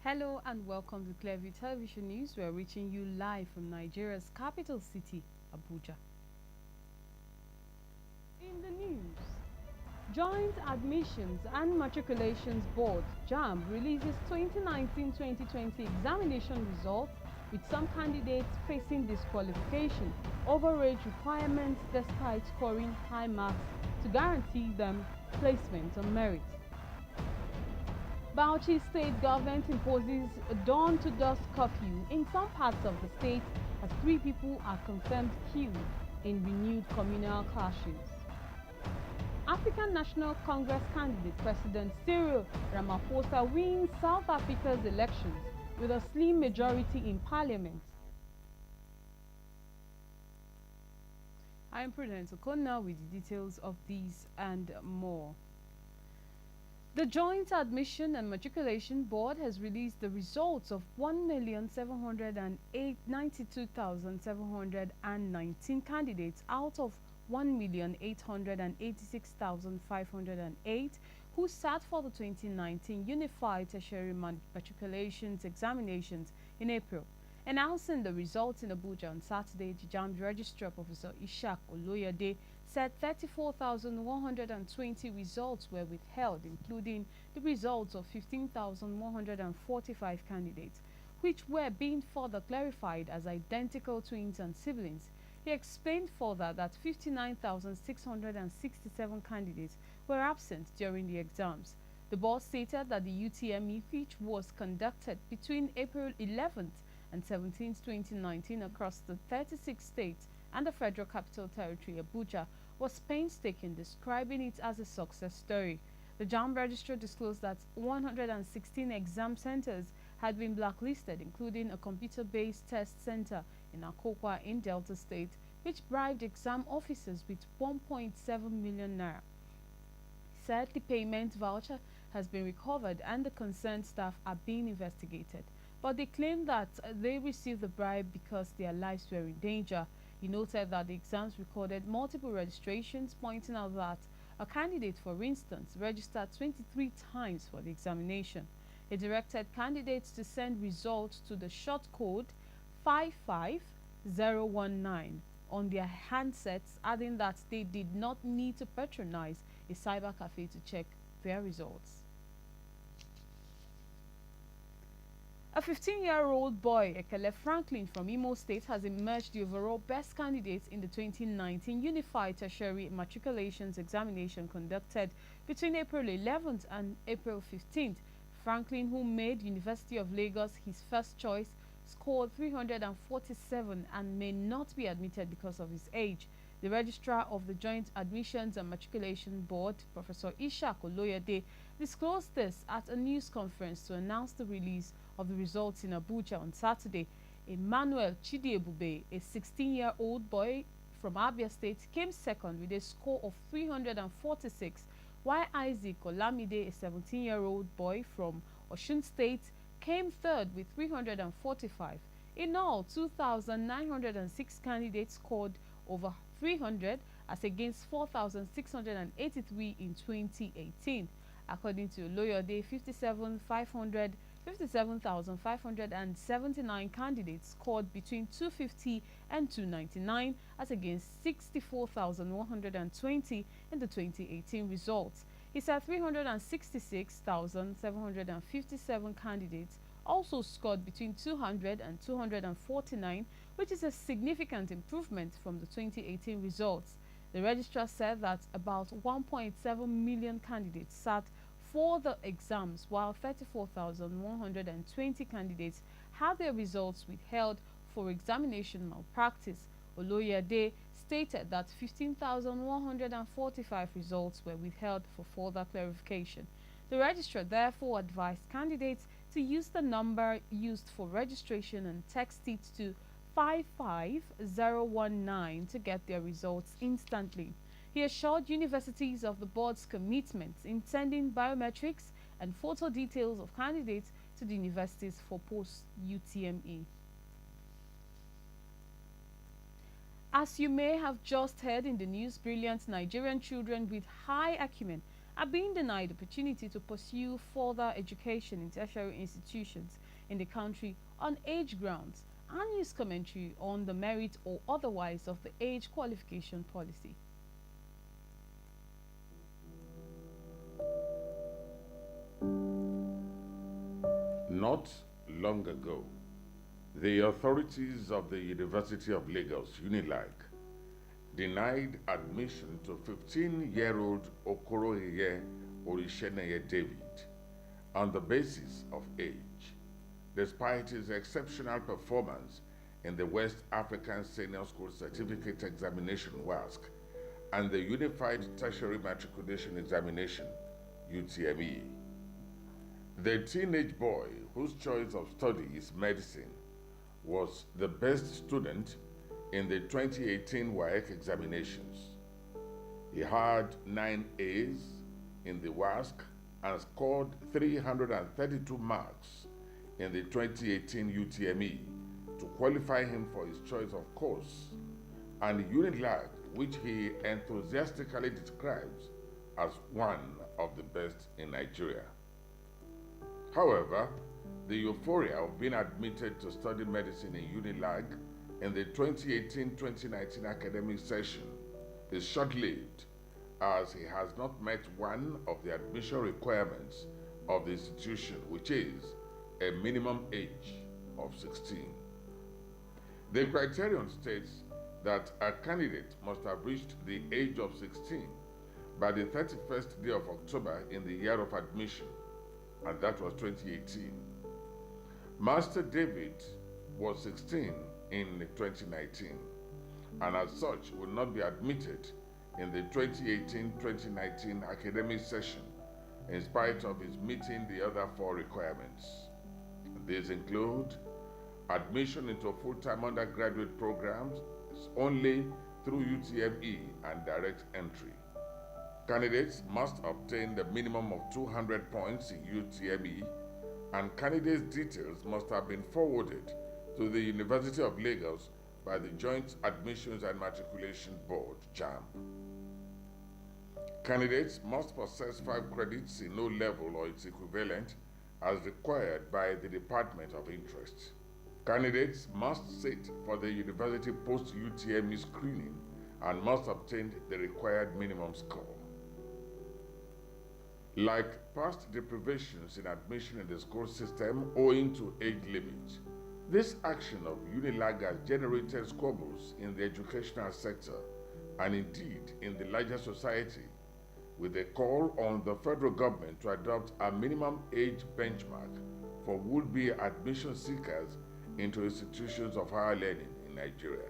Hello and welcome to Clearview Television News. We are reaching you live from Nigeria's capital city, Abuja. In the news, Joint Admissions and Matriculations Board (JAMB) releases 2019-2020 examination results, with some candidates facing disqualification over age requirements despite scoring high marks to guarantee them placement on merit. Bauchi state government imposes a dawn-to-dusk curfew in some parts of the state as 3 people are confirmed killed in renewed communal clashes. African National Congress candidate President Cyril Ramaphosa wins South Africa's elections with a slim majority in parliament. I am Prudence Okonna with the details of these and more. The Joint Admission and Matriculation Board has released the results of 1,792,719 candidates out of 1,886,508 who sat for the 2019 Unified Tertiary Matriculations examinations in April. Announcing the results in Abuja on Saturday, the JAMB Registrar Professor Ishaq Oloyede said 34,120 results were withheld, including the results of 15,145 candidates, which were being further clarified as identical twins and siblings. He explained further that 59,667 candidates were absent during the exams. The board stated that the UTME, which was conducted between April 11th and 17th, 2019 across the 36 states and the Federal Capital Territory, Abuja, was painstaking, describing it as a success story. The JAMB Registrar disclosed that 116 exam centers had been blacklisted, including a computer-based test center in Akokwa in Delta State, which bribed exam officers with 1.7 million naira. He said the payment voucher has been recovered and the concerned staff are being investigated, but they claim that they received the bribe because their lives were in danger. He noted that the exams recorded multiple registrations, pointing out that a candidate, for instance, registered 23 times for the examination. He directed candidates to send results to the short code 55019 on their handsets, adding that they did not need to patronize a cyber cafe to check their results. A 15-year-old boy, Ekele Franklin from Imo State, has emerged the overall best candidate in the 2019 Unified Tertiary Matriculations examination conducted between April 11th and April 15th. Franklin, who made University of Lagos his first choice, scored 347 and may not be admitted because of his age. The Registrar of the Joint Admissions and Matriculation Board, Professor Ishaq Oloyede, disclosed this at a news conference to announce the release of the results in Abuja on Saturday. Emmanuel Chidiebube, a 16-year-old boy from Abia State, came second with a score of 346, while Isaac Olamide, a 17-year-old boy from Osun State, came third with 345. In all, 2,906 candidates scored over 300 as against 4,683 in 2018. According to Oloyede, 57,579 candidates scored between 250 and 299 as against 64,120 in the 2018 results. He said 366,757 candidates also scored between 200 and 249, which is a significant improvement from the 2018 results. The registrar said that about 1.7 million candidates sat for the exams, while 34,120 candidates had their results withheld for examination malpractice. Oloyede stated that 15,145 results were withheld for further clarification. The registrar therefore advised candidates to use the number used for registration and text it to 55019 to get their results instantly. He assured universities of the board's commitment in sending biometrics and photo details of candidates to the universities for post-UTME. As you may have just heard in the news, brilliant Nigerian children with high acumen are being denied opportunity to pursue further education in tertiary institutions in the country on age grounds, and his commentary on the merit or otherwise of the age qualification policy. Not long ago, the authorities of the University of Lagos, UNILAG, denied admission to 15-year-old Okoroheye Orisheneye David on the basis of age, despite his exceptional performance in the West African Senior School Certificate Examination (WASC) and the Unified Tertiary Matriculation Examination (UTME). The teenage boy, whose choice of study is medicine, was the best student in the 2018 WAEC examinations. He had 9 A's in the WASC and scored 332 marks in the 2018 UTME to qualify him for his choice of course, and UNILAG, which he enthusiastically describes as one of the best in Nigeria. However, the euphoria of being admitted to study medicine in UNILAG in the 2018-2019 academic session is short-lived, as he has not met one of the admission requirements of the institution, which is a minimum age of 16. The criterion states that a candidate must have reached the age of 16 by the 31st day of October in the year of admission, and that was 2018. Master David was 16 in 2019, and as such will not be admitted in the 2018-2019 academic session in spite of his meeting the other 4 requirements. These include admission into full-time undergraduate programs only through UTME and direct entry. Candidates must obtain the minimum of 200 points in UTME, and candidates' details must have been forwarded to the University of Lagos by the Joint Admissions and Matriculation Board, JAMB. Candidates must possess 5 credits in O-level or its equivalent as required by the Department of Interest. Candidates must sit for the university post-UTME screening and must obtain the required minimum score. Like past deprivations in admission in the school system owing to age limits, this action of UNILAG has generated squabbles in the educational sector and indeed in the larger society, with a call on the federal government to adopt a minimum age benchmark for would-be admission seekers into institutions of higher learning in Nigeria.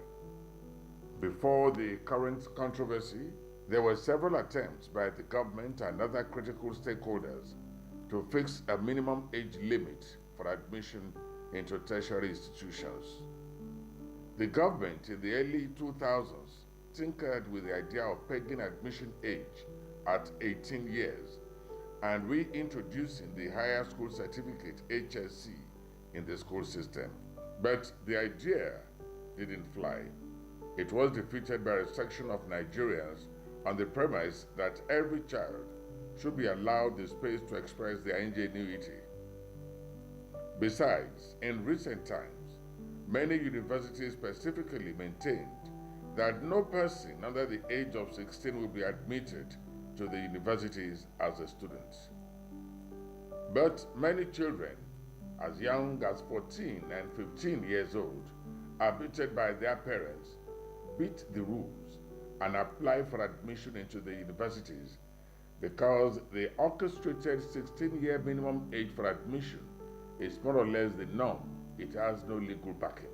Before the current controversy, there were several attempts by the government and other critical stakeholders to fix a minimum age limit for admission into tertiary institutions. The government in the early 2000s tinkered with the idea of pegging admission age at 18 years and reintroducing the Higher School Certificate (HSC) in the school system. But the idea didn't fly. It was defeated by a section of Nigerians on the premise that every child should be allowed the space to express their ingenuity. Besides, in recent times, many universities specifically maintained that no person under the age of 16 will be admitted to the universities as a student. But many children, as young as 14 and 15 years old, arbitred by their parents, beat the rules and apply for admission into the universities because the orchestrated 16-year minimum age for admission is more or less the norm. It has no legal backing.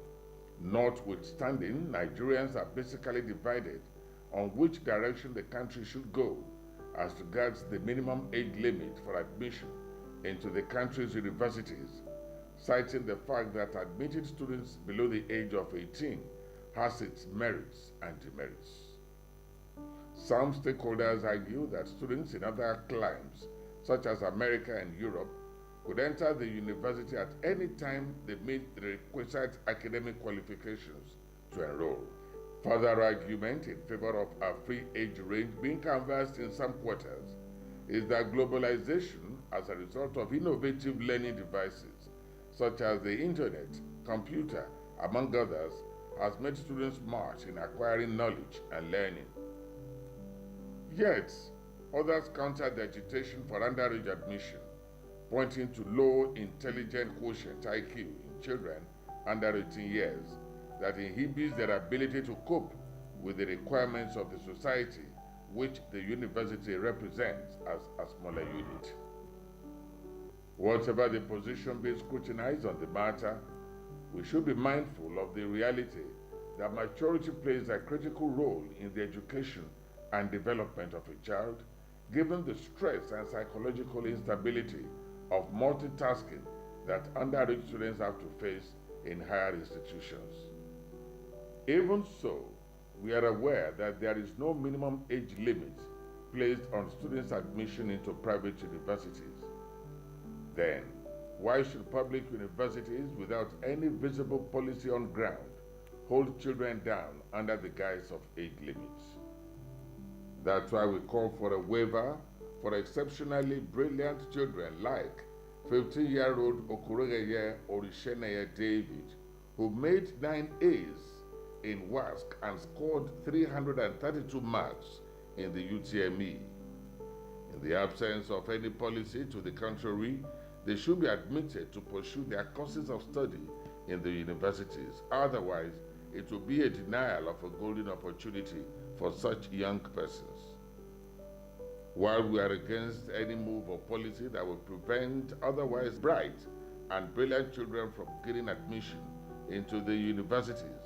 Notwithstanding, Nigerians are basically divided on which direction the country should go as regards the minimum age limit for admission into the country's universities, citing the fact that admitted students below the age of 18 has its merits and demerits. Some stakeholders argue that students in other climes, such as America and Europe, could enter the university at any time they meet the requisite academic qualifications to enroll. Further argument in favor of a free age range being canvassed in some quarters is that globalization, as a result of innovative learning devices such as the internet, computer, among others, has made students smart in acquiring knowledge and learning. Yet, others counter the agitation for underage admission, pointing to low intelligent quotient (IQ) in children under 18 years that inhibits their ability to cope with the requirements of the society which the university represents as a smaller unit. Whatever the position being scrutinized on the matter, we should be mindful of the reality that maturity plays a critical role in the education and development of a child, given the stress and psychological instability of multitasking that underage students have to face in higher institutions. Even so, we are aware that there is no minimum age limit placed on students' admission into private universities. Then, why should public universities, without any visible policy on ground, hold children down under the guise of age limits? That's why we call for a waiver for exceptionally brilliant children like 15-year-old Okurogeye Orisheneye David, who made 9 A's in WASC and scored 332 marks in the UTME. In the absence of any policy to the contrary, they should be admitted to pursue their courses of study in the universities. Otherwise, it will be a denial of a golden opportunity for such young persons. While we are against any move or policy that will prevent otherwise bright and brilliant children from gaining admission into the universities,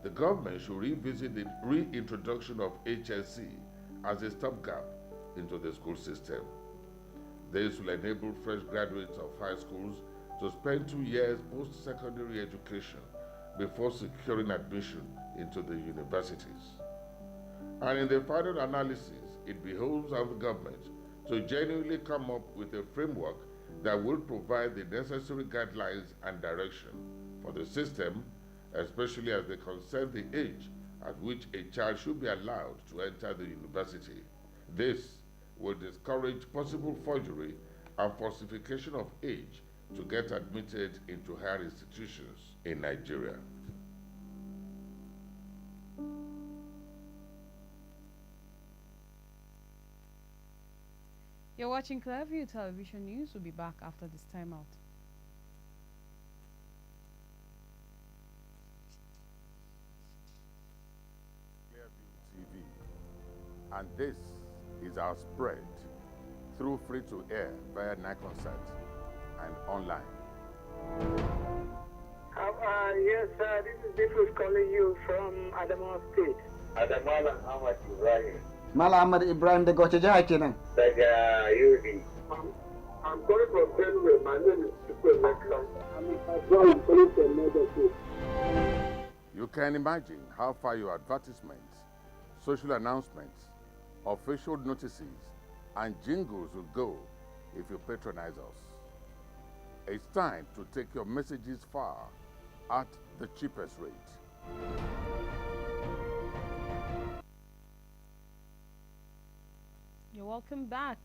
the government should revisit the reintroduction of HSC as a stopgap into the school system. This will enable fresh graduates of high schools to spend 2 years post-secondary education before securing admission into the universities. And in the final analysis, it behoves our government to genuinely come up with a framework that will provide the necessary guidelines and direction for the system, especially as they concern the age at which a child should be allowed to enter the university. This will discourage possible forgery and falsification of age to get admitted into higher institutions in Nigeria. You're watching Clearview Television News. We'll be back after this timeout. Clearview TV, and this is our spread through free-to-air via Niconsat and online. Yes, sir. This is Diffus calling you from Adamawa State. Adamawa Ahmad Ibrahim. Mala Ahmad Ibrahim daga wace jiha kenan? Daga Yobe. I'm calling from Clearview. My name is Chukwu Emeka. I'm calling from Lagos State. You can imagine how far your advertisements, social announcements, official notices, and jingles will go if you patronize us. It's time to take your messages far at the cheapest rate. You're welcome back.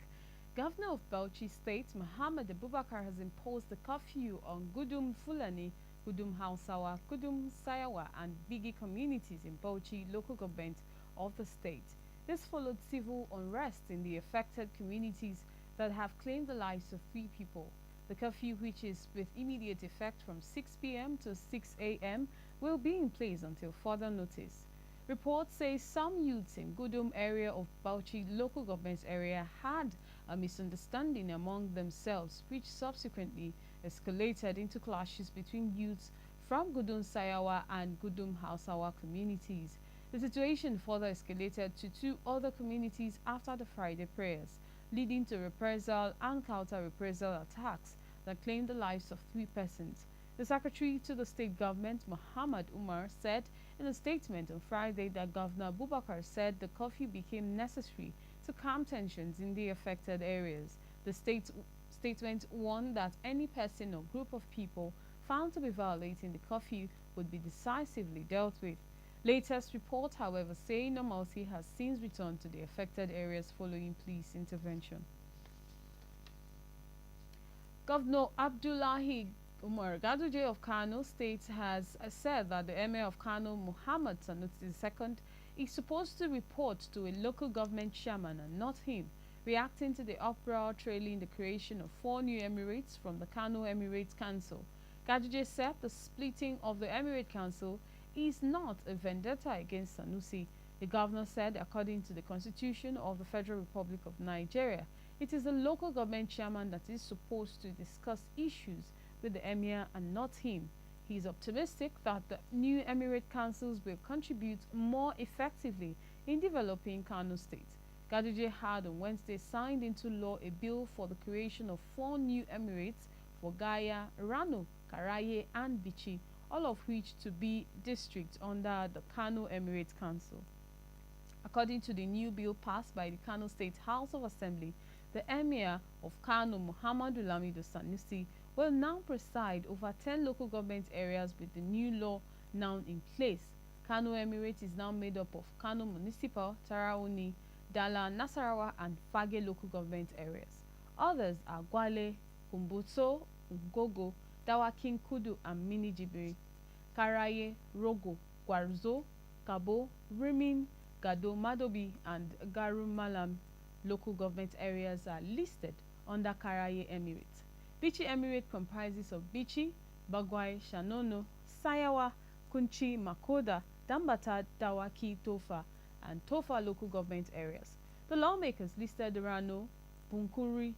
Governor of Bauchi State, Muhammad Abubakar, has imposed a curfew on Gudum Fulani, Gudum Hausawa, Gudum Sayawa, and Bigi communities in Bauchi local government of the state. This followed civil unrest in the affected communities that have claimed the lives of 3 people. The curfew, which is with immediate effect from 6 p.m. to 6 a.m., will be in place until further notice. Reports say some youths in Gudum area of Bauchi local government area had a misunderstanding among themselves, which subsequently escalated into clashes between youths from Gudum Sayawa and Gudum Hausawa communities. The situation further escalated to 2 other communities after the Friday prayers, leading to reprisal and counter-reprisal attacks that claimed the lives of 3 persons. The secretary to the state government, Muhammad Umar, said in a statement on Friday that Governor Abubakar said the curfew became necessary to calm tensions in the affected areas. The statement warned that any person or group of people found to be violating the curfew would be decisively dealt with. Latest report, however, say normalcy has since returned to the affected areas following police intervention. Governor Abdullahi Umar Gaduje of Kano State has said that the Emir of Kano, Muhammad Sanusi II, is supposed to report to a local government chairman and not him, reacting to the uproar trailing the creation of 4 new emirates from the Kano Emirate Council. Gaduje said the splitting of the Emirate Council is not a vendetta against Sanusi. The governor said, according to the Constitution of the Federal Republic of Nigeria, it is the local government chairman that is supposed to discuss issues with the emir and not him. He is optimistic that the new emirate councils will contribute more effectively in developing Kano State. Gaduje had on Wednesday signed into law a bill for the creation of 4 new emirates for Gaya, Rano, Karaye and Bichi, all of which to be districts under the Kano Emirate Council. According to the new bill passed by the Kano State House of Assembly, the Emir of Kano, Muhammadu Lamido Sanusi, will now preside over 10 local government areas with the new law now in place. Kano Emirate is now made up of Kano Municipal, Tarauni, Dala, Nasarawa and Fage local government areas. Others are Gwale, Kumbutso, Ngogo, Dawakin Kudu and Mini Jibiri. Karaye, Rogo, Gwarzo, Kabo, Rimin, Gado, Madobi and Garu Malam local government areas are listed under Karaye Emirate. Bichi Emirate comprises of Bichi, Bagwai, Shanono, Sayawa, Kunchi, Makoda, Dambata, Dawaki, Tofa, and Tofa local government areas. The lawmakers listed Rano, Bunkuri,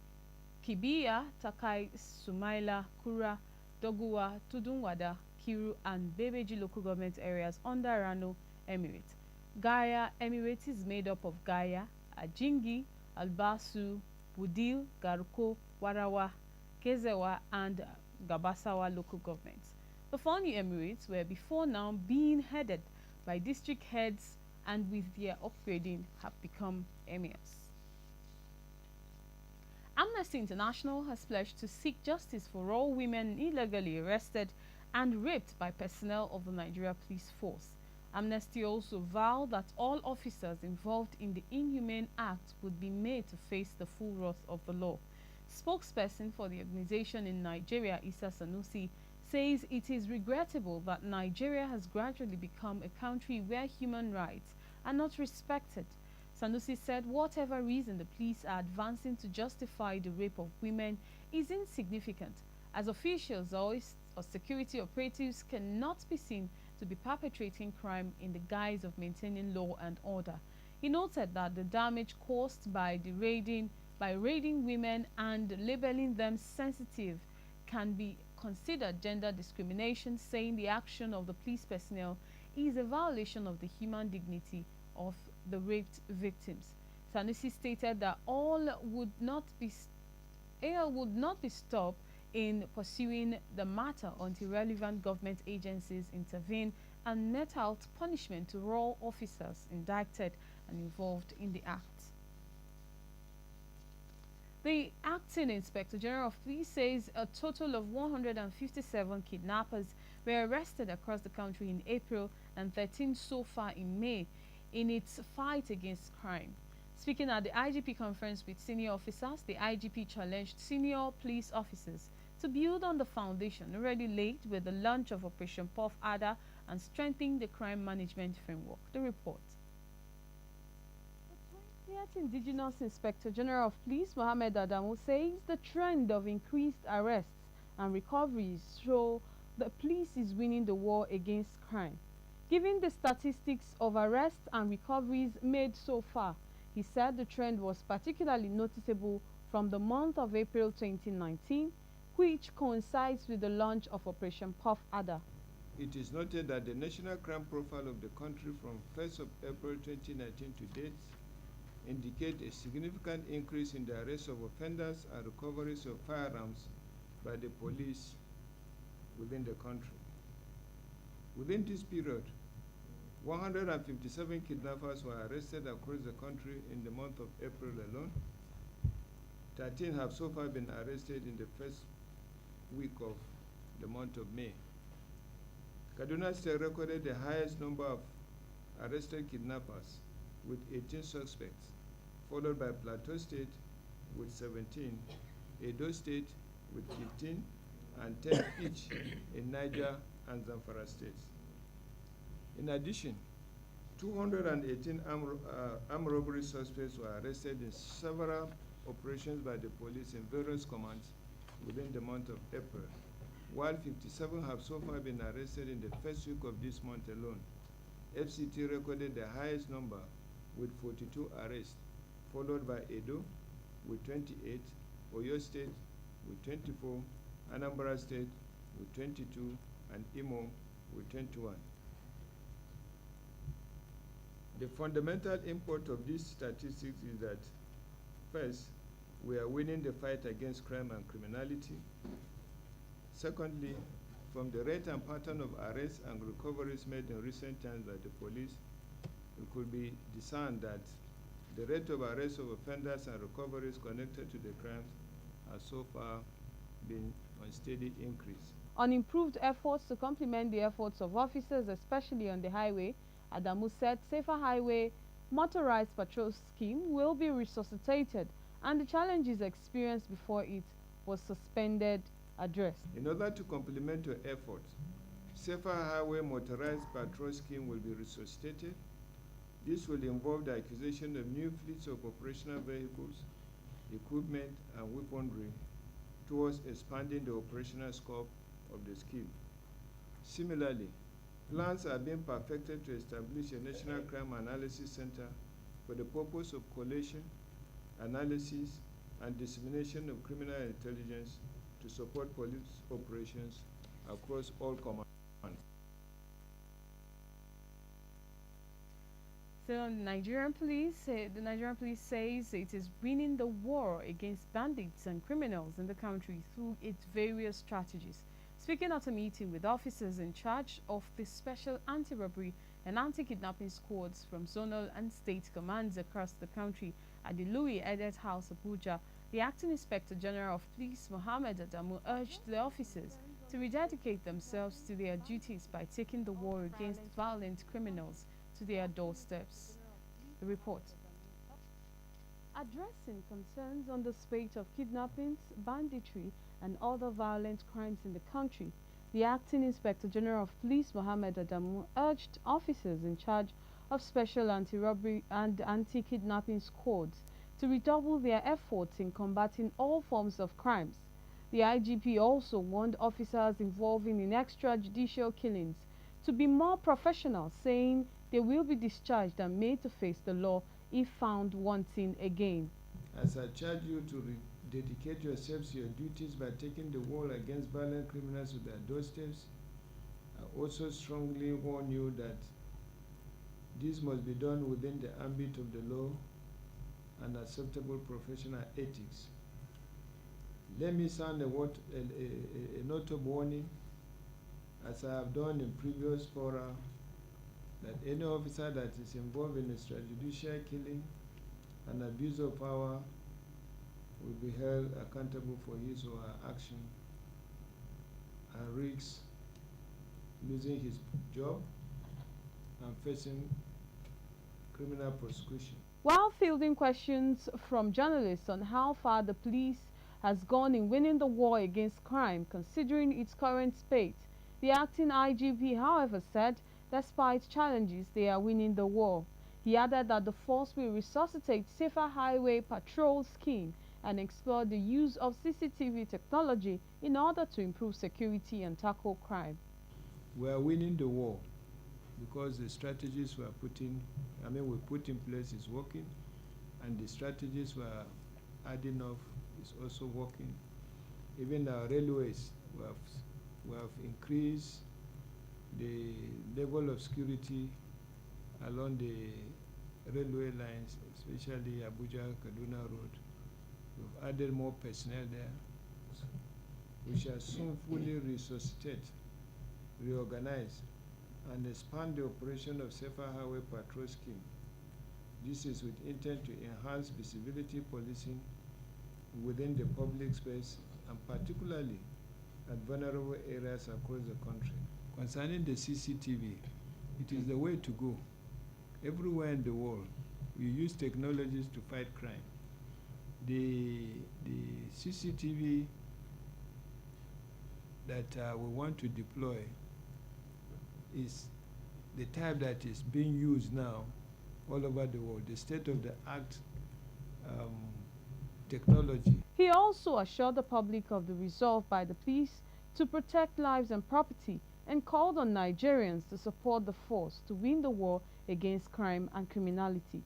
Kibiya, Takai, Sumaila, Kura, Doguwa, Tudunwada, Kiru, and Bebeji local government areas under Rano Emirate. Gaya Emirate is made up of Gaya, Ajingi, Albasu, Budil, Garuko, Warawa, Kezewa, and Gabasawa local governments. The 4 new emirates were before now being headed by district heads and with their upgrading have become emirs. Amnesty International has pledged to seek justice for all women illegally arrested and raped by personnel of the Nigeria Police Force. Amnesty also vowed that all officers involved in the inhumane act would be made to face the full wrath of the law. Spokesperson for the organization in Nigeria, Issa Sanusi, says it is regrettable that Nigeria has gradually become a country where human rights are not respected. Sanusi said whatever reason the police are advancing to justify the rape of women is insignificant, as officials or security operatives cannot be seen to be perpetrating crime in the guise of maintaining law and order. He noted that the damage caused by raiding women and labeling them sensitive can be considered gender discrimination, saying the action of the police personnel is a violation of the human dignity of the raped victims. Sanusi stated that all would not be stopped in pursuing the matter until relevant government agencies intervene and met out punishment to all officers indicted and involved in the act. The acting Inspector General of Police says a total of 157 kidnappers were arrested across the country in April and 13 so far in May in its fight against crime. Speaking at the IGP conference with senior officers, the IGP challenged senior police officers to build on the foundation already laid with the launch of Operation Puff Adder and strengthening the crime management framework. The report. The 20th Indigenous Inspector General of Police, Mohammed Adamu, says the trend of increased arrests and recoveries show the police is winning the war against crime. Given the statistics of arrests and recoveries made so far, he said the trend was particularly noticeable from the month of April 2019, which coincides with the launch of Operation Puff Adder. It is noted that the national crime profile of the country from 1st of April 2019 to date indicate a significant increase in the arrest of offenders and recoveries of firearms by the police within the country. Within this period, 157 kidnappers were arrested across the country in the month of April alone. 13 have so far been arrested in the first week of the month of May. Kaduna State recorded the highest number of arrested kidnappers with 18 suspects, followed by Plateau State with 17, Edo State with 15 and 10 each in Niger and Zamfara states. In addition, 218 armed robbery suspects were arrested in several operations by the police in various commands within the month of April, while 57 have so far been arrested in the first week of this month alone. FCT recorded the highest number with 42 arrests, followed by Edo with 28, Oyo State with 24, Anambra State with 22, and Imo with 21. The fundamental import of these statistics is that, first, we are winning the fight against crime and criminality. Secondly, from the rate and pattern of arrests and recoveries made in recent times by the police, it could be discerned that the rate of arrest of offenders and recoveries connected to the crimes has so far been on steady increase. On improved efforts to complement the efforts of officers, especially on the highway, Adamu said Safer Highway Motorized Patrol Scheme will be resuscitated and the challenges experienced before it was suspended addressed. In order to complement your efforts, Safer Highway Motorized Patrol Scheme will be resuscitated. This will involve the acquisition of new fleets of operational vehicles, equipment, and weaponry towards expanding the operational scope of the scheme. Similarly, plans are being perfected to establish a National Crime Analysis Center for the purpose of collation, analysis, and dissemination of criminal intelligence to support police operations across all commands. So the Nigerian police says it is winning the war against bandits and criminals in the country through its various strategies. Speaking at a meeting with officers in charge of the special anti-robbery and anti-kidnapping squads from zonal and state commands across the country at the Louis Edet House, Abuja, the Acting Inspector General of Police, Mohammed Adamu, urged the officers to rededicate themselves to their duties by taking the war against violent criminals to their doorsteps. The report. Addressing concerns on the spate of kidnappings, banditry, and other violent crimes in the country, the Acting Inspector General of Police, Mohammed Adamu, urged officers in charge of special anti-robbery and anti-kidnapping squads to redouble their efforts in combating all forms of crimes. The IGP also warned officers involved in extrajudicial killings to be more professional, saying they will be discharged and made to face the law if found wanting again. As I charge you to dedicate yourselves to your duties by taking the war against violent criminals to their doorsteps, I also strongly warn you that this must be done within the ambit of the law and acceptable professional ethics. Let me sound a note of warning, as I have done in previous fora, that any officer that is involved in extrajudicial killing and abuse of power will be held accountable for his or her action and risks losing his job and facing criminal prosecution. While fielding questions from journalists on how far the police has gone in winning the war against crime considering its current spate, the acting IGP, however, said despite challenges, they are winning the war. He added that the force will resuscitate Safer Highway Patrol Scheme and explore the use of CCTV technology in order to improve security and tackle crime. We are winning the war because the strategies we put in place is working, and the strategies we are adding up is also working. Even our railways, we have increased the level of security along the railway lines, especially Abuja-Kaduna Road. We've added more personnel there. We shall soon fully resuscitate, reorganize, and expand the operation of Safer Highway Patrol Scheme. This is with intent to enhance visibility policing within the public space and particularly at vulnerable areas across the country. Concerning the CCTV, it is the way to go. Everywhere in the world, we use technologies to fight crime. The CCTV that we want to deploy is the type that is being used now all over the world, the state-of-the-art technology. He also assured the public of the resolve by the police to protect lives and property and called on Nigerians to support the force to win the war against crime and criminality.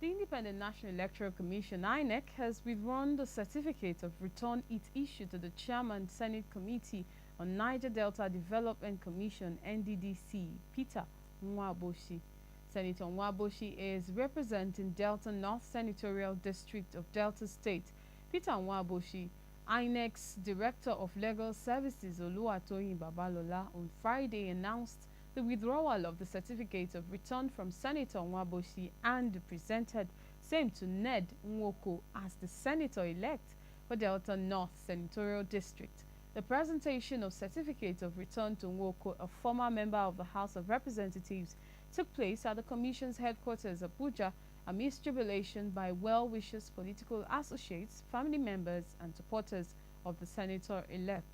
The Independent National Electoral Commission (INEC) has withdrawn the certificate of return it issued to the Chairman Senate Committee on Niger Delta Development Commission (NDDC), Peter Nwaboshi. Senator Nwaboshi is representing Delta North Senatorial District of Delta State. Peter Nwaboshi, INEC's Director of Legal Services Oluwatoyin Babalola, on Friday announced the withdrawal of the certificate of return from Senator Nwaboshi and presented same to Ned Nwoko as the senator-elect for Delta North Senatorial District. The presentation of certificate of return to Nwoko, a former member of the House of Representatives, took place at the Commission's headquarters, Abuja, amidst jubilation by well-wishers, political associates, family members, and supporters of the senator-elect.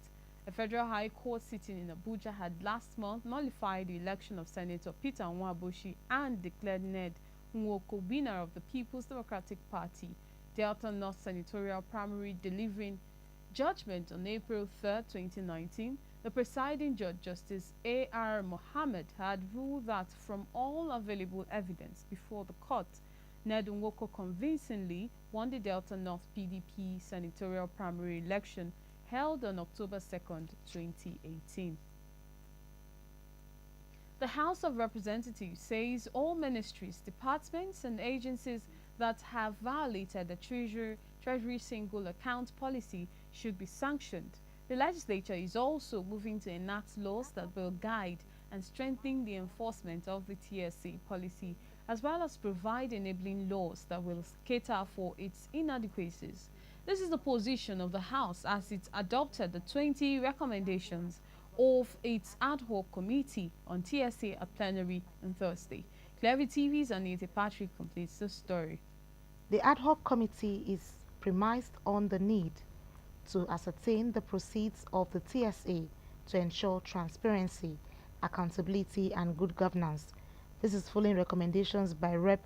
A federal high court sitting in Abuja had last month nullified the election of Senator Peter Nwaboshi and declared Ned Nwoko winner of the People's Democratic Party Delta North Senatorial Primary, delivering judgment on April 3, 2019. The presiding judge, Justice A.R. Mohammed, had ruled that from all available evidence before the court, Ned Nwoko convincingly won the Delta North PDP senatorial primary election held on October 2, 2018. The House of Representatives says all ministries, departments, and agencies that have violated the Treasury single account policy should be sanctioned. The legislature is also moving to enact laws that will guide and strengthen the enforcement of the TSA policy, as well as provide enabling laws that will cater for its inadequacies. This is the position of the House as it adopted the 20 recommendations of its ad hoc committee on TSA at plenary on Thursday. Clearview TV's Anita Patrick completes the story. The ad hoc committee is premised on the need to ascertain the proceeds of the TSA to ensure transparency, accountability, and good governance. This is following recommendations by Rep.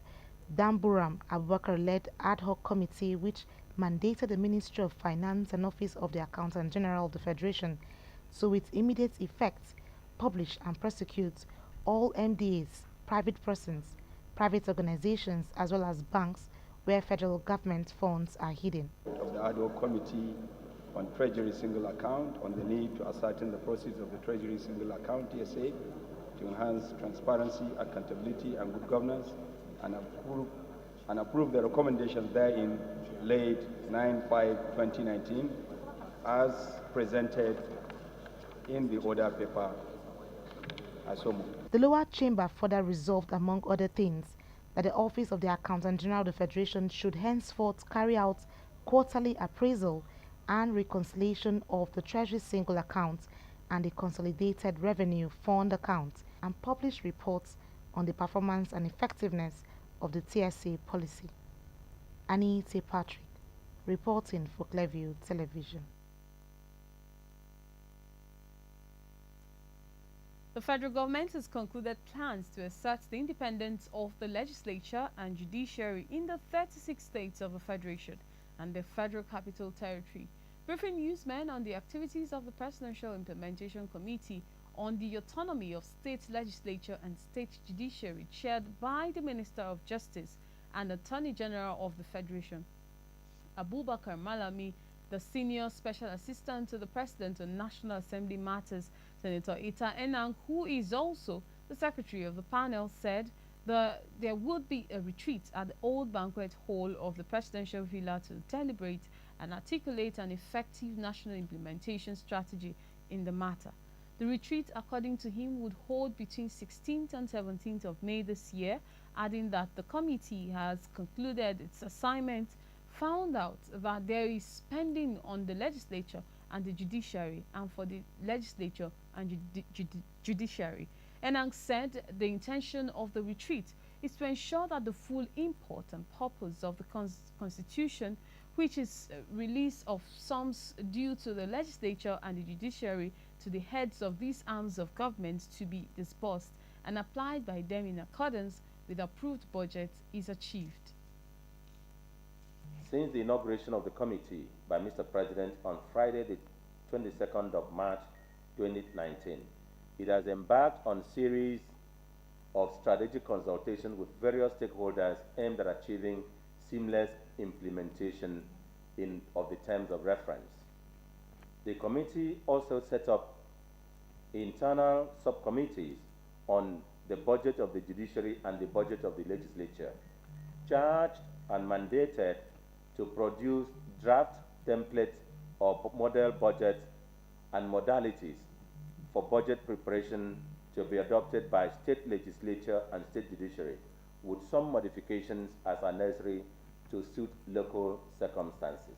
Damburam Abubakar-led ad hoc committee, which mandated the Ministry of Finance and Office of the Accountant General of the Federation to, with immediate effect, publish and prosecute all MDAs, private persons, private organizations, as well as banks where federal government funds are hidden. Of the ad hoc committee on Treasury Single Account on the need to ascertain the proceeds of the Treasury Single Account TSA to enhance transparency, accountability, and good governance, and approve the recommendations therein laid 9/5/2019 as presented in the order paper. The lower chamber further resolved, among other things, that the Office of the Accountant General of the Federation should henceforth carry out quarterly appraisal and reconciliation of the Treasury Single Account and the Consolidated Revenue Fund account, and publish reports on the performance and effectiveness of the TSA policy. Anita Patrick, reporting for Clearview Television. The federal government has concluded plans to assert the independence of the legislature and judiciary in the 36 states of the federation and the Federal Capital Territory. Briefing newsmen on the activities of the Presidential Implementation Committee on the Autonomy of State Legislature and State Judiciary, chaired by the Minister of Justice and Attorney General of the Federation, Abubakar Malami, the Senior Special Assistant to the President on National Assembly Matters, Senator Ita Enang, who is also the Secretary of the panel, said there would be a retreat at the old banquet hall of the Presidential Villa to deliberate and articulate an effective national implementation strategy in the matter. The retreat, according to him, would hold between 16th and 17th of May this year, adding that the committee has concluded its assignment, found out that there is spending on the legislature and the judiciary, and for the legislature and judiciary. Enang said the intention of the retreat is to ensure that the full import and purpose of the Constitution, which is release of sums due to the legislature and the judiciary to the heads of these arms of government to be disbursed and applied by them in accordance with approved budget is achieved. Since the inauguration of the committee by Mr. President on Friday, the 22nd of March 2019, it has embarked on a series of strategic consultations with various stakeholders aimed at achieving seamless implementation of the terms of reference. The committee also set up internal subcommittees on the budget of the judiciary and the budget of the legislature, charged and mandated to produce draft templates of model budgets and modalities for budget preparation to be adopted by state legislature and state judiciary, with some modifications as are necessary to suit local circumstances.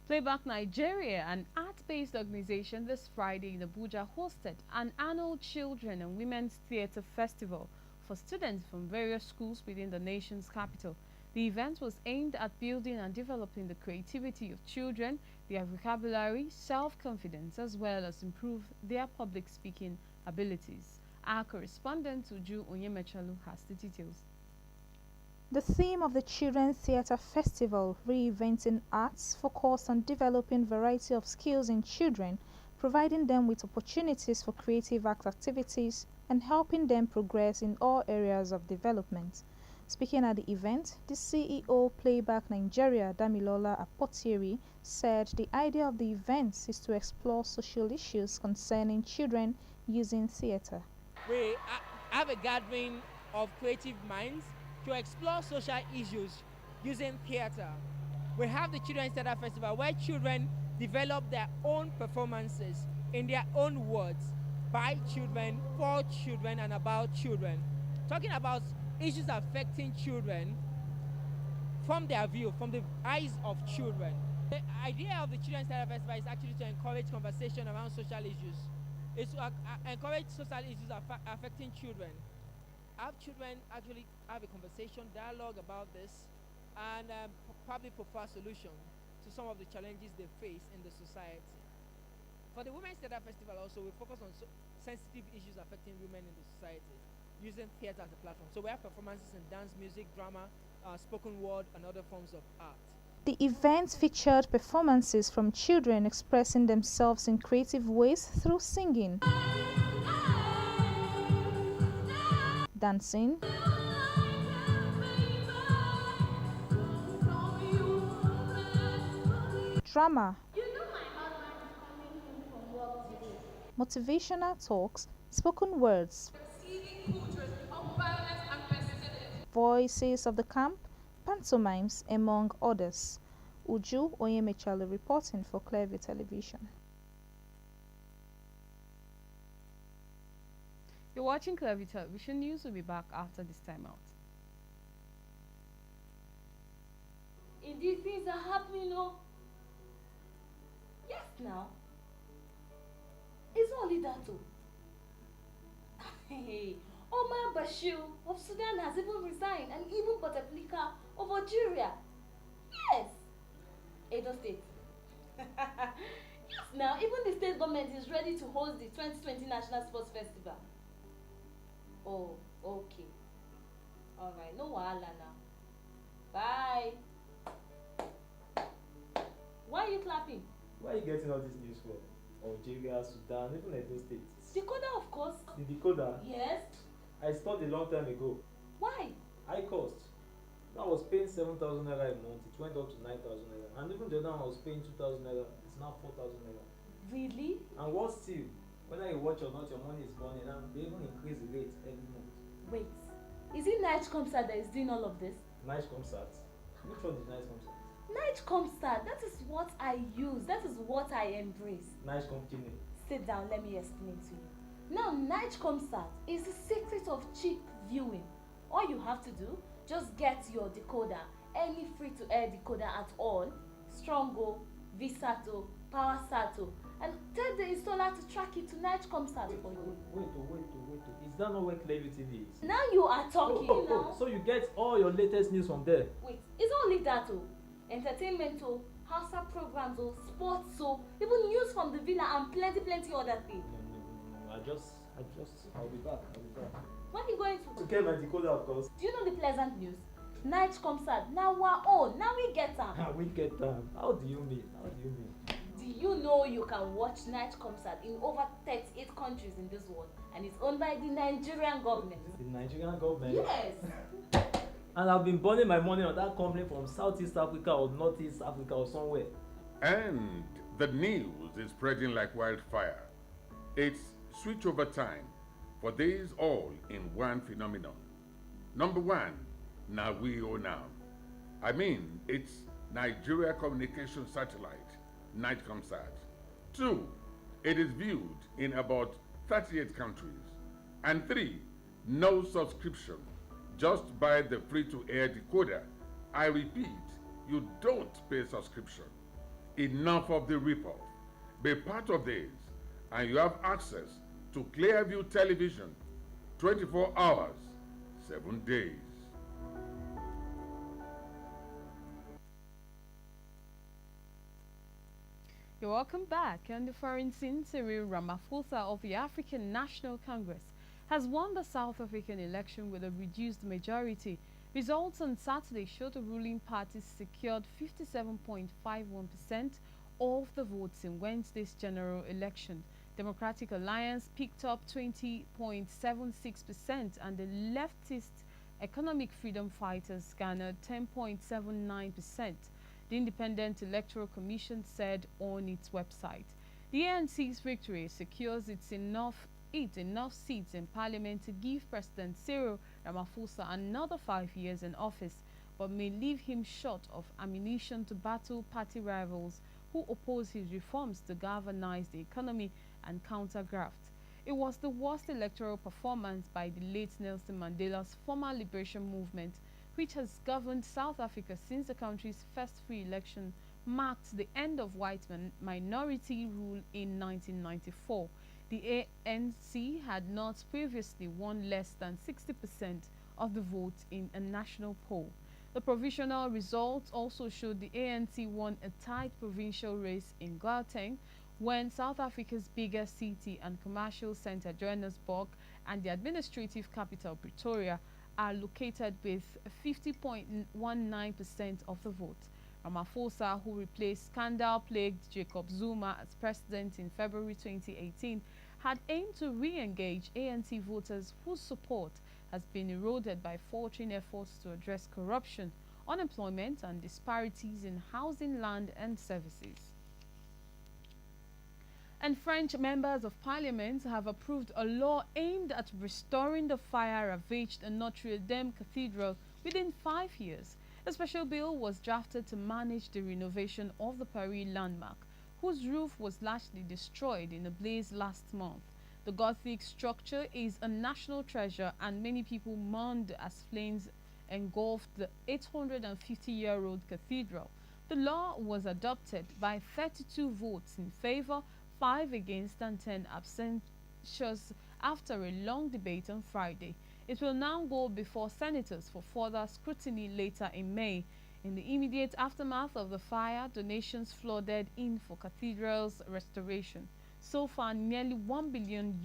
Playback Nigeria, an art-based organization, this Friday in Abuja hosted an annual Children and Women's Theatre Festival for students from various schools within the nation's capital. The event was aimed at building and developing the creativity of children, their vocabulary, self-confidence, as well as improve their public speaking abilities. Our correspondent Uju Onyemechalu has the details. The theme of the Children's Theatre Festival, Reinventing Arts, focused on developing variety of skills in children, providing them with opportunities for creative art activities, and helping them progress in all areas of development. Speaking at the event, the CEO Playback Nigeria, Damilola Apotieri, said the idea of the event is to explore social issues concerning children using theatre. We have a gathering of creative minds to explore social issues using theatre. We have the Children's Theatre Festival where children develop their own performances in their own words, by children, for children, and about children. Talking about issues affecting children from their view, from the eyes of children. The idea of the Children's Theatre Festival is actually to encourage conversation around social issues. It's to encourage social issues affecting children. Have children actually have a conversation, dialogue about this, and probably propose a solution to some of the challenges they face in the society. For the Women's Theatre Festival also, we focus on sensitive issues affecting women in the society, using theatre as a platform. So we have performances in dance, music, drama, spoken word, and other forms of art. The event featured performances from children expressing themselves in creative ways through singing, dancing, drama, motivational talks, spoken words, voices of the camp, pantomimes, among others. Uju Onyemechalu reporting for Clearview Television. You're watching Clearview Television News. Will be back after this time out. Indeed, things are happening, oh. Yes, now. It's not only that, oh. Hey, Omar Bashir of Sudan has even resigned, and even Bouteflika of Algeria. Yes. Edo State. Yes, now, even the state government is ready to host the 2020 National Sports Festival. Oh, okay. Alright, no wahala now. Bye. Why are you clapping? Why are you getting all this news for? Algeria, Sudan, even Edo State. Decoder, of course. The decoder? Yes. I stopped a long time ago. Why? High cost. I was paying 7,000 naira a month. It went up to 9,000 naira. And even the other one I was paying 2,000 naira. It's now 4,000 naira. Really? And what still? Whether you watch or not, your money is gone, and they even increase the rate every month. Wait, is it Night Concert that is doing all of this? Night concert? Which one is night concert? Night Concert, that is what I use, that is what I embrace. Night company. Sit down, let me explain to you. Now, Night Concert is the secret of cheap viewing. All you have to do, just get your decoder, any free-to-air decoder at all, Strongo, Visato, PowerSato, and tell the installer to track it to night concert for you. Wait. Is that not where Clearview TV is? Now you are talking now. So you get all your latest news from there? Wait, it's not only that oh. Entertainment oh, Hausa programs oh, sports oh, even news from the villa and plenty other things. No. I'll be back. When you going To get my decoder, of course. Do you know the pleasant news? Night concert, now our own, now we get them. We get them. How do you mean? Do you know you can watch night concert in over 38 countries in this world, and it's owned by the Nigerian government? The Nigerian government? Yes. And I've been burning my money on that company from Southeast Africa or Northeast Africa or somewhere. And the news is spreading like wildfire. It's switch over time for these all in one phenomenon. Number one, now we owe now. I mean, it's Nigeria Communication Satellite, night concert. 2, it is viewed in about 38 countries. And 3, no subscription. Just buy the free-to-air decoder. I repeat, you don't pay subscription. Enough of the ripoff. Be part of this, and you have access to Clearview Television 24 hours, 7 days. You're welcome back. And the foreign Cyril Ramaphosa of the African National Congress has won the South African election with a reduced majority. Results on Saturday showed the ruling party secured 57.51% of the votes in Wednesday's general election. Democratic Alliance picked up 20.76% and the leftist Economic Freedom Fighters garnered 10.79%. The Independent Electoral Commission said on its website. The ANC's victory secures enough seats in Parliament to give President Cyril Ramaphosa another 5 years in office, but may leave him short of ammunition to battle party rivals who oppose his reforms to galvanize the economy and counter graft. It was the worst electoral performance by the late Nelson Mandela's former liberation movement, which has governed South Africa since the country's first free election marked the end of white minority rule in 1994. The ANC had not previously won less than 60% of the vote in a national poll. The provisional results also showed the ANC won a tight provincial race in Gauteng, when South Africa's biggest city and commercial center, Johannesburg, and the administrative capital, Pretoria, are located with 50.19% of the vote. Ramaphosa, who replaced scandal-plagued Jacob Zuma as president in February 2018, had aimed to re-engage ANC voters whose support has been eroded by faltering efforts to address corruption, unemployment, and disparities in housing, land, and services. And French members of parliament have approved a law aimed at restoring the fire-ravaged Notre Dame Cathedral within 5 years. A special bill was drafted to manage the renovation of the Paris landmark, whose roof was largely destroyed in a blaze last month. The Gothic structure is a national treasure, and many people mourned as flames engulfed the 850-year-old cathedral. The law was adopted by 32 votes in favor, 5 against, and 10 abstentions after a long debate on Friday. It will now go before senators for further scrutiny later in May. In the immediate aftermath of the fire, donations flooded in for cathedral's restoration. So far, nearly €1 billion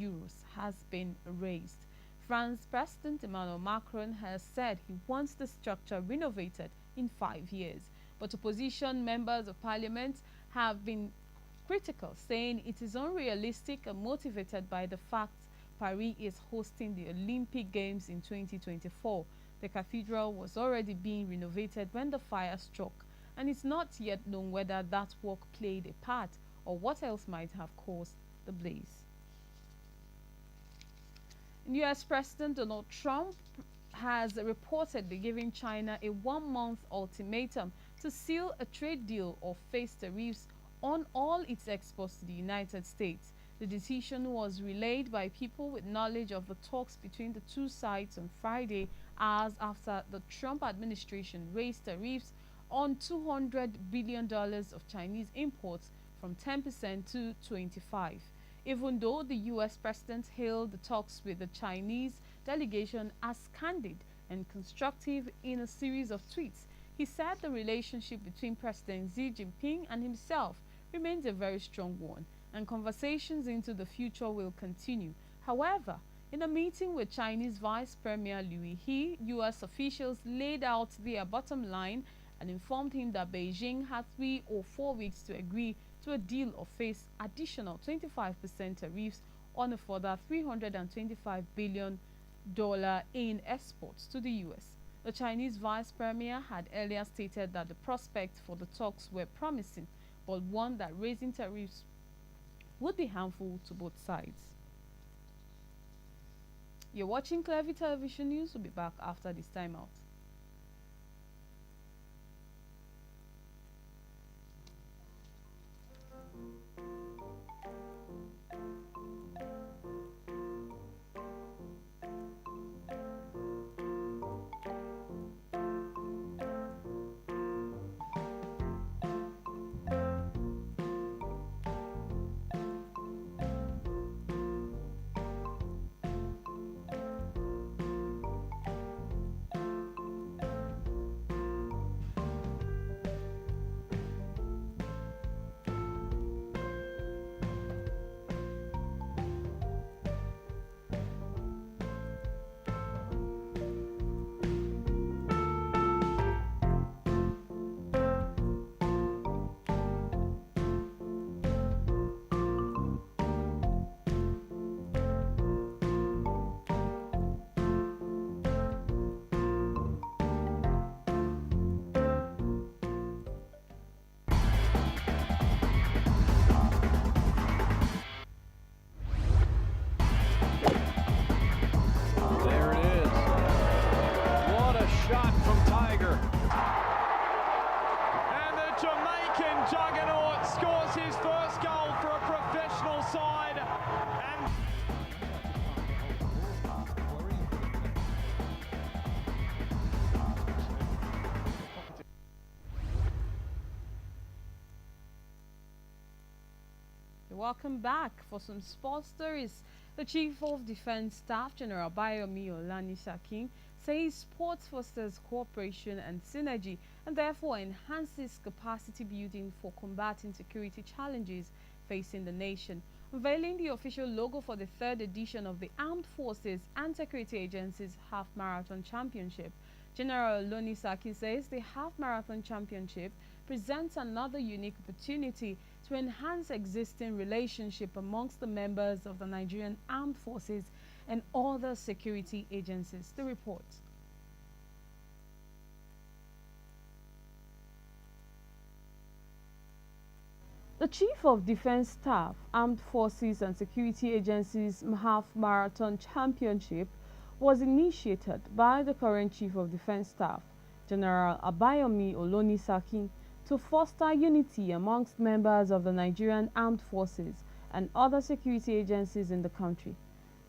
has been raised. France President Emmanuel Macron has said he wants the structure renovated in 5 years. But opposition members of parliament have been critical, saying it is unrealistic and motivated by the fact Paris is hosting the Olympic Games in 2024. The cathedral was already being renovated when the fire struck, and it's not yet known whether that work played a part or what else might have caused the blaze. US President Donald Trump has reportedly given China a 1-month ultimatum to seal a trade deal or face tariffs on all its exports to the United States. The decision was relayed by people with knowledge of the talks between the two sides on Friday, hours after the Trump administration raised tariffs on $200 billion of Chinese imports from 10% to 25%. Even though the U.S. president hailed the talks with the Chinese delegation as candid and constructive in a series of tweets, he said the relationship between President Xi Jinping and himself remains a very strong one, and conversations into the future will continue. However, in a meeting with Chinese Vice Premier Liu He, U.S. officials laid out their bottom line and informed him that Beijing had 3 or 4 weeks to agree to a deal or face additional 25% tariffs on a further $325 billion in exports to the U.S. The Chinese Vice Premier had earlier stated that the prospects for the talks were promising, but warned that raising tariffs would be harmful to both sides. You're watching Clearview Television News. We'll be back after this timeout. Juggernaut scores his first goal for a professional side. And welcome back. For some sports stories, the Chief of Defense Staff, General Bayomi Olanisakin, says sports fosters cooperation and synergy and therefore enhances capacity building for combating security challenges facing the nation. Unveiling the official logo for the 3rd edition of the Armed Forces and Security Agencies Half Marathon Championship, General Olanisakin says the Half Marathon Championship presents another unique opportunity to enhance existing relationship amongst the members of the Nigerian Armed Forces and other security agencies. The report. The Chief of Defense Staff, Armed Forces and Security Agencies Half Marathon Championship was initiated by the current Chief of Defense Staff, General Abayomi Olonisakin, to foster unity amongst members of the Nigerian Armed Forces and other security agencies in the country.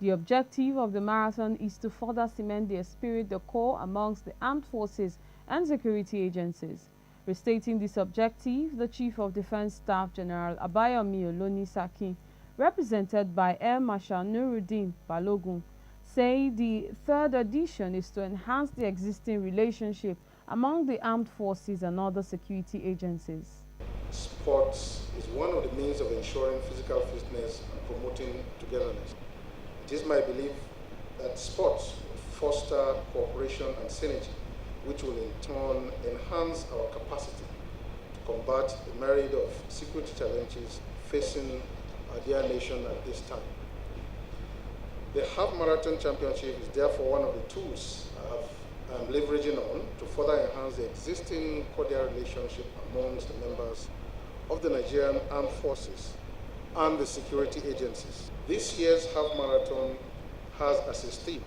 The objective of the marathon is to further cement the esprit de corps amongst the armed forces and security agencies. Restating this objective, the Chief of Defense Staff, General Abayomi Olonisakin, represented by Air Marshal Nuruddin Balogun, say the 3rd edition is to enhance the existing relationship among the armed forces and other security agencies. Sports is one of the means of ensuring physical fitness and promoting togetherness. It is my belief that sports foster cooperation and synergy, which will in turn enhance our capacity to combat the myriad of security challenges facing our dear nation at this time. The Half Marathon Championship is therefore one of the tools I'm leveraging on to further enhance the existing cordial relationship amongst the members of the Nigerian Armed Forces and the security agencies. This year's Half Marathon has as its theme,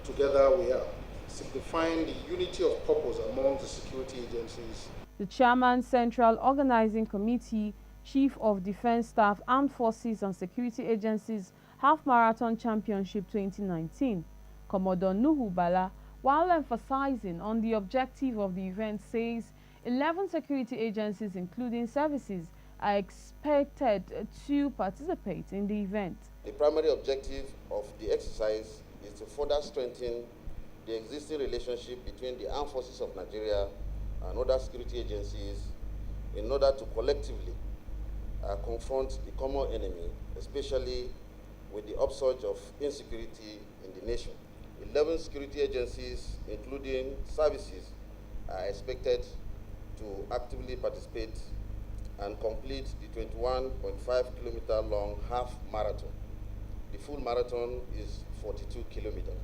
Together We Are, signifying the unity of purpose among the security agencies. The Chairman, Central Organizing Committee, Chief of Defense Staff, Armed Forces and Security Agencies Half Marathon Championship 2019, Commodore Nuhu Bala, while emphasizing on the objective of the event, says 11 security agencies, including services, are expected to participate in the event. The primary objective of the exercise is to further strengthen the existing relationship between the armed forces of Nigeria and other security agencies in order to collectively confront the common enemy, especially with the upsurge of insecurity in the nation. 11 security agencies, including services, are expected to actively participate and complete the 21.5-kilometer long half marathon. The full marathon is 42 kilometers.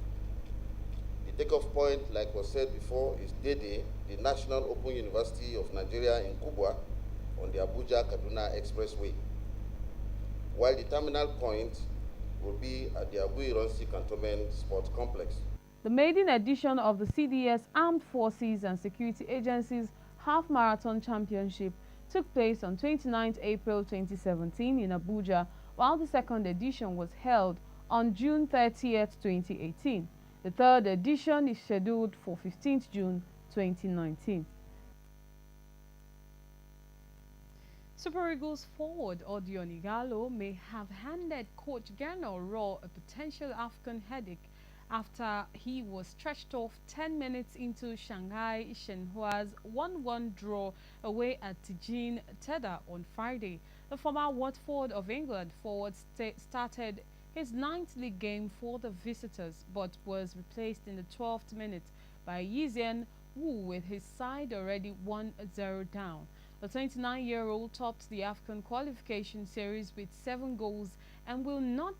The takeoff point, like was said before, is Dede, the National Open University of Nigeria in Kubwa on the Abuja-Kaduna Expressway, while the terminal point will be at the Abu Ironsi Cantonment Sports Complex. The maiden edition of the CDS Armed Forces and Security Agencies Half Marathon Championship took place on 29 April 2017 in Abuja, while the second edition was held on June 30, 2018. The third edition is scheduled for 15 June 2019. Super Eagles forward Odion Ighalo may have handed coach Gernot Raw a potential African headache after he was stretched off 10 minutes into Shanghai Shenhua's 1-1 draw away at Tianjin Teda on Friday. The former Watford of England forward started his 9th league game for the visitors, but was replaced in the 12th minute by Yixian Wu with his side already 1-0 down. The 29-year-old topped the African qualification series with 7 goals and will no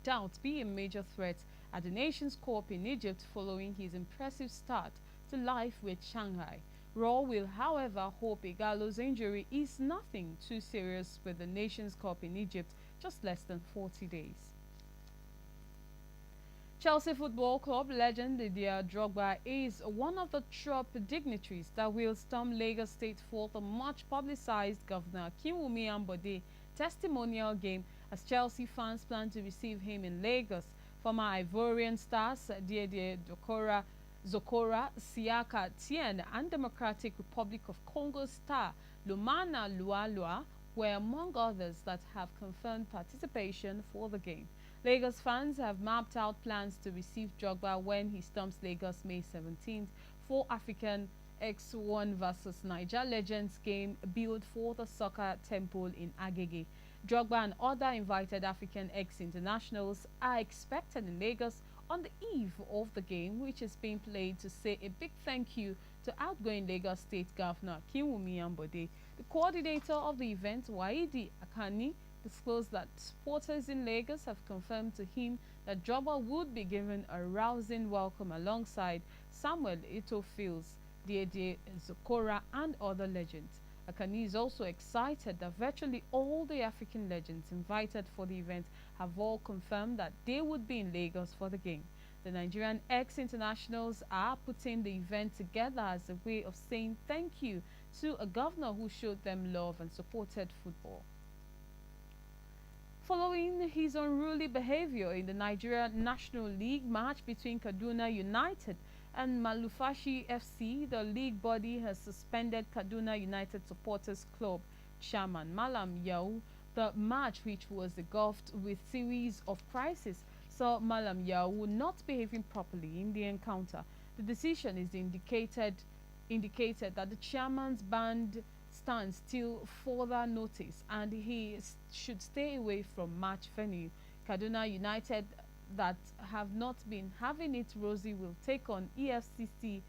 doubt be a major threat at the Nations Cup in Egypt following his impressive start to life with Shanghai. Raw will, however, hope Ighalo's injury is nothing too serious with the Nations Cup in Egypt just less than 40 days. Chelsea Football Club legend Didier Drogba is one of the top dignitaries that will storm Lagos State for the much-publicized Governor Akinwumi Ambode testimonial game as Chelsea fans plan to receive him in Lagos. Former Ivorian stars Didier Zokora Siaka Tien and Democratic Republic of Congo star Lumana Lualua were among others that have confirmed participation for the game. Lagos fans have mapped out plans to receive Drogba when he storms Lagos May 17th for African X1 vs Niger Legends game built for the Soccer Temple in Agege. Drogba and other invited African ex-internationals are expected in Lagos on the eve of the game, which is being played to say a big thank you to outgoing Lagos State Governor Akinwumi Ambode. The coordinator of the event, Waidi Akani, disclosed that supporters in Lagos have confirmed to him that Drogba would be given a rousing welcome alongside Samuel Eto'o-Fields, Didier Zokora and other legends. Akani is also excited that virtually all the African legends invited for the event have all confirmed that they would be in Lagos for the game. The Nigerian ex-internationals are putting the event together as a way of saying thank you to a governor who showed them love and supported football. Following his unruly behavior in the Nigeria National League match between Kaduna United and Malufashi FC, the league body has suspended Kaduna United Supporters Club chairman Malam Yau. The match, which was engulfed with series of crises, saw Malam Yau not behaving properly in the encounter. The decision is indicated that the chairman's banned stands till further notice and he should stay away from match venue. Kaduna United, that have not been having it rosy, will take on EFCC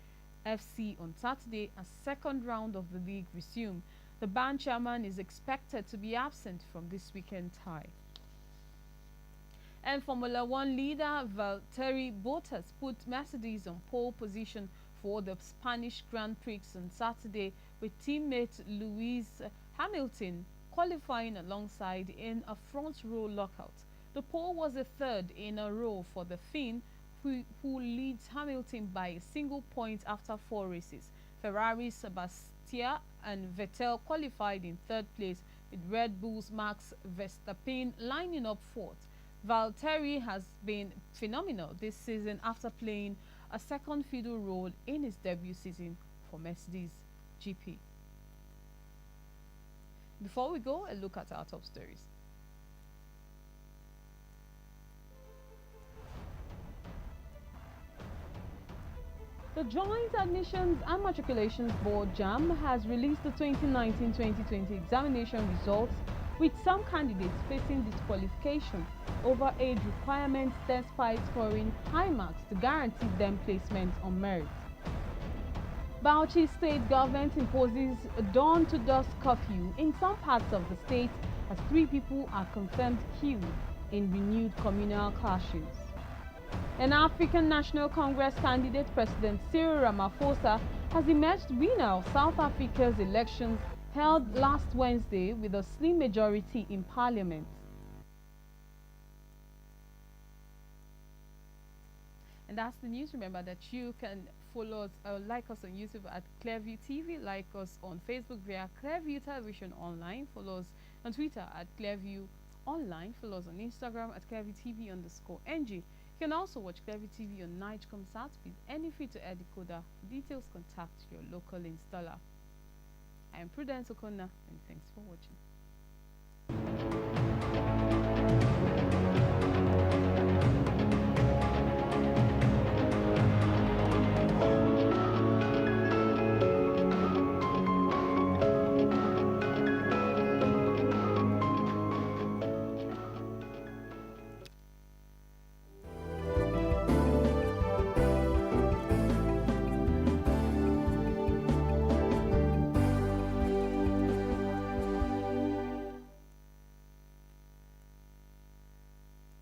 FC on Saturday as second round of the league resume. The band chairman is expected to be absent from this weekend tie. And Formula One leader Valtteri Bottas put Mercedes on pole position for the Spanish Grand Prix on Saturday, with teammate Lewis Hamilton qualifying alongside in a front row lockout. The pole was the third in a row for the Finn, who leads Hamilton by a single point after 4 races. Ferrari's Sebastian and Vettel qualified in third place, with Red Bull's Max Verstappen lining up fourth. Valtteri has been phenomenal this season after playing a second fiddle role in his debut season for Mercedes GP. Before we go, a look at our top stories. The Joint Admissions and Matriculations Board (JAMB) has released the 2019-2020 examination results, with some candidates facing disqualification over age requirements despite scoring high marks to guarantee them placement on merit. Bauchi state government imposes a dawn-to-dusk curfew in some parts of the state as 3 people are confirmed killed in renewed communal clashes. An African National Congress candidate, President Cyril Ramaphosa, has emerged winner of South Africa's elections held last Wednesday with a slim majority in parliament. And that's the news. Remember that you can follow us, like us on YouTube at Clearview TV, like us on Facebook via Clearview Television Online, follow us on Twitter at Clearview Online, follow us on Instagram at Clearview TV_NG. You can also watch Clearview TV on Nigecomsat with any free-to-air decoder. For details, contact your local installer. I am Prudence Okonna, and thanks for watching.